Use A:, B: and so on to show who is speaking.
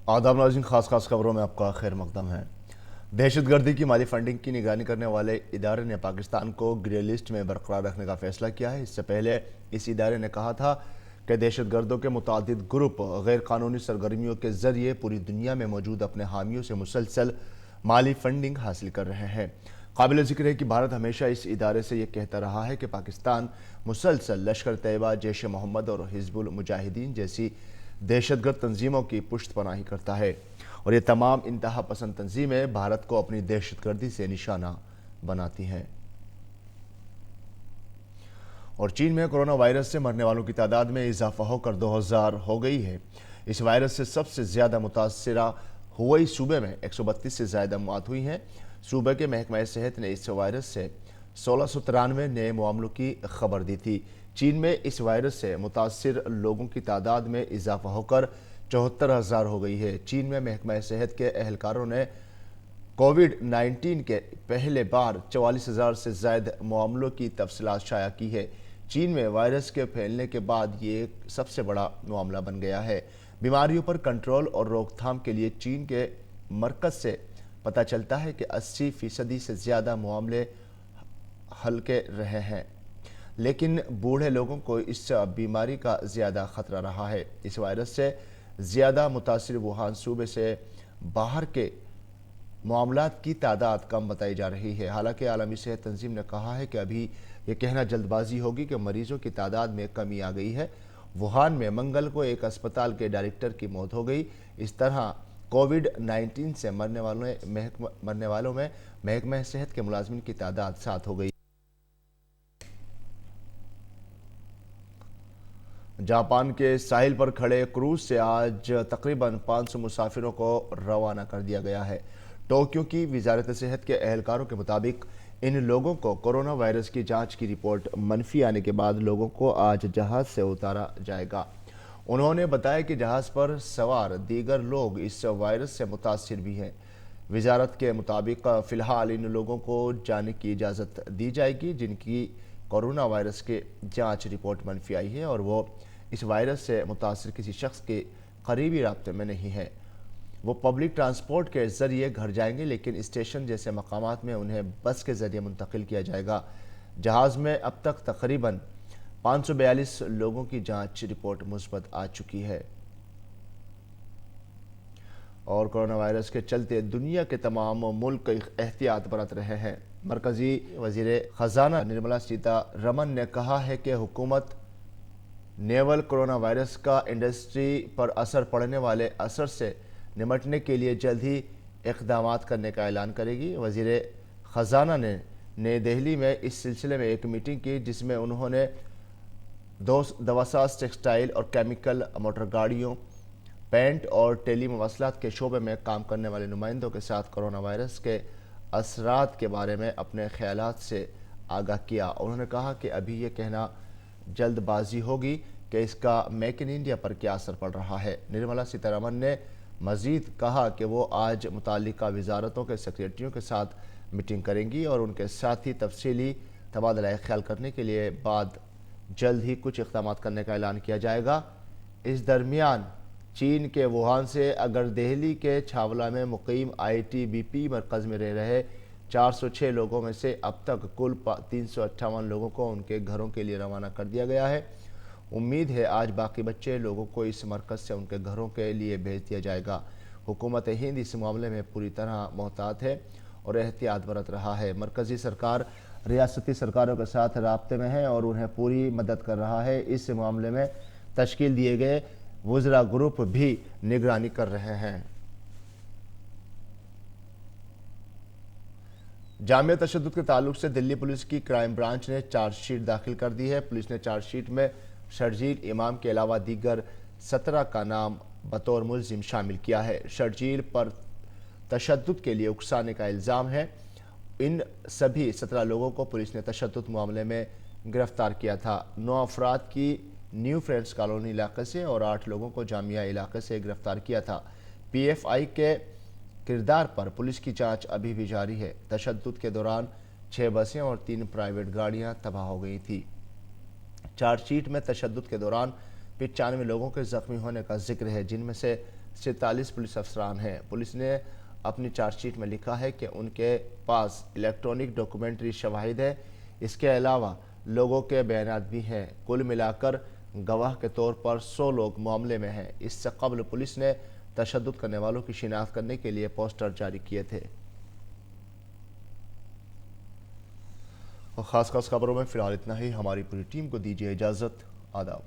A: आदाब नाज़रीन, खास खबरों में आपका खैर मकदम है। दहशत गर्दी की माली फंडिंग की निगरानी करने वाले इदारे ने पाकिस्तान को ग्रे लिस्ट में बरकरार रखने का फैसला किया है। इससे पहले इस इदारे ने कहा था कि दहशत गर्दों के मुतादिद ग्रुप गैर कानूनी सरगर्मियों के जरिए पूरी दुनिया में मौजूद अपने हामियों से मुसलसल माली फंडिंग हासिल कर रहे हैं। काबिल जिक्र है कि भारत हमेशा इस इदारे से यह कहता रहा है कि पाकिस्तान मुसलसल लश्कर तैयबा, जैश मोहम्मद और हिजबुल मुजाहिदीन जैसी दहशतगर्द तंजीमों की पुश्तपनाही करता है और ये तमाम इंतहा पसंद तंजीमें भारत को अपनी दहशतगर्दी से निशाना बनाती हैं। और चीन में कोरोना वायरस से मरने वालों की तादाद में इजाफा होकर 2000 हो गई है। इस वायरस से सबसे ज़्यादा मुतासरा हुई सूबे में 132 से ज़्यादा मौत हुई हैं। सूबे के महकमा सेहत ने इस वायरस से 1693 नए मामलों की खबर दी थी। चीन में इस वायरस से मुतासर लोगों की तादाद में इजाफा होकर 74,000 हो गई है। चीन में महकमा सेहत के एहलकारों ने कोविड-19 के पहले बार 44,000 से ज़्यादा मामलों की तफसीलात शाया की है। चीन में वायरस के फैलने के बाद ये सबसे बड़ा मामला बन गया है। बीमारियों पर कंट्रोल और रोकथाम के लिए चीन के मरकज़ से पता चलता है कि 80% से ज़्यादा मामले हल्के रहे हैं, लेकिन बूढ़े लोगों को इस बीमारी का ज़्यादा ख़तरा रहा है। इस वायरस से ज़्यादा मुतासिर वुहान सूबे से बाहर के मामलात की तादाद कम बताई जा रही है। हालांकि आलमी सेहत तंजीम ने कहा है कि अभी ये कहना जल्दबाजी होगी कि मरीजों की तादाद में कमी आ गई है। वुहान में मंगल को एक अस्पताल के डायरेक्टर की मौत हो गई। इस तरह कोविड-19 से मरने वालों में महकमा सेहत के मुलाजमिन की तादाद 7 हो गई। जापान के साहिल पर खड़े क्रूज से आज तकरीबन 500 मुसाफिरों को रवाना कर दिया गया है। टोक्यो की वजारत सेहत के एहलकारों के मुताबिक इन लोगों को कोरोना वायरस की जांच की रिपोर्ट मनफी आने के बाद लोगों को आज जहाज से उतारा जाएगा। उन्होंने बताया कि जहाज पर सवार दीगर लोग इस वायरस से मुतासिर भी हैं। वजारत के मुताबिक फ़िलहाल इन लोगों को जाने की इजाज़त दी जाएगी जिनकी कोरोना वायरस के जांच रिपोर्ट मनफी आई है और वो इस वायरस से मुतासिर किसी शख्स के करीबी राब्ते में नहीं है। वो पब्लिक ट्रांसपोर्ट के ज़रिए घर जाएंगे, लेकिन स्टेशन जैसे मकामात में उन्हें बस के ज़रिए मुंतकिल किया जाएगा। जहाज़ में अब तक तकरीबन 542 लोगों की जांच रिपोर्ट मुस्बत आ चुकी है। और कोरोना वायरस के चलते दुनिया के तमाम मुल्क एहतियात बरत रहे हैं। मरकज़ी वज़ीर ख़जाना निर्मला सीतारमन ने कहा है कि हुकूमत नेवल कोरोना वायरस का इंडस्ट्री पर असर पड़ने वाले असर से निमटने के लिए जल्द ही इक़दाम करने का ऐलान करेगी। वज़ीर ख़जाना ने नई दिल्ली में इस सिलसिले में एक मीटिंग की जिसमें उन्होंने दवासाज, टेक्सटाइल और केमिकल, मोटर गाड़ियों, पेंट और टेली मवासलात के शोबे में काम करने वाले नुमाइंदों के साथ कोरोना वायरस के असरात के बारे में अपने ख्यालात से आगाह किया। उन्होंने कहा कि अभी ये कहना जल्दबाजी होगी कि इसका मेक इन इंडिया पर क्या असर पड़ रहा है। निर्मला सीतारमन ने मज़ीद कहा कि वो आज मुताल्लिका वजारतों के सेक्रेटरियों के साथ मीटिंग करेंगी और उनके साथ ही तफसीली तबादला ख्याल करने के लिए बाद जल्द ही कुछ इक़दाम करने का ऐलान किया जाएगा। इस दरमियान चीन के वुहान से अगर दिल्ली के छावला में मुकीम ITBP मरकज़ में रह रहे 406 लोगों में से अब तक कुल 358 लोगों को उनके घरों के लिए रवाना कर दिया गया है। उम्मीद है आज बाकी बच्चे लोगों को इस मरकज़ से उनके घरों के लिए भेज दिया जाएगा। हुकूमत हिंद इस मामले में पूरी तरह मोहतात है और एहतियात बरत रहा है। मरकज़ी सरकार रियासती सरकारों के साथ राब्ते में है और उन्हें पूरी मदद कर रहा है। इस मामले में तश्कील दिए गए वज़रा ग्रुप भी निगरानी कर रहे हैं। जामिया तशद्दुद के ताल्लुक से दिल्ली पुलिस की क्राइम ब्रांच ने चार्जशीट दाखिल कर दी है। पुलिस ने चार्जशीट में शर्जील इमाम के अलावा दीगर 17 का नाम बतौर मुल्जिम शामिल किया है। शर्जील पर तशद्दुद के लिए उकसाने का इल्ज़ाम है। इन सभी 17 लोगों को पुलिस ने तशद्दुद मामले में गिरफ्तार किया था। 9 अफराद की न्यू फ्रेंड्स कॉलोनी इलाके से और 8 लोगों को जामिया इलाके से गिरफ्तार किया था। PFI के किरदार पर पुलिस की जांच अभी भी जारी है। तशद्दुद के दौरान 6 बसें और 3 प्राइवेट गाड़ियां तबाह हो गई थी। चार्जशीट में तशद्दुद के दौरान 95 लोगों के जख्मी होने का जिक्र है, जिनमें से 47 पुलिस अफसरान हैं। पुलिस ने अपनी चार्जशीट में लिखा है कि उनके पास इलेक्ट्रॉनिक डॉक्यूमेंट्री शवाहिद है। इसके अलावा लोगों के बयानात भी हैं। कुल मिलाकर गवाह के तौर पर 100 लोग मामले में हैं। इससे कबल पुलिस ने तशद्दुद करने वालों की शिनाख्त करने के लिए पोस्टर जारी किए थे। और खास खबरों में फिलहाल इतना ही। हमारी पूरी टीम को दीजिए इजाज़त। आदाब।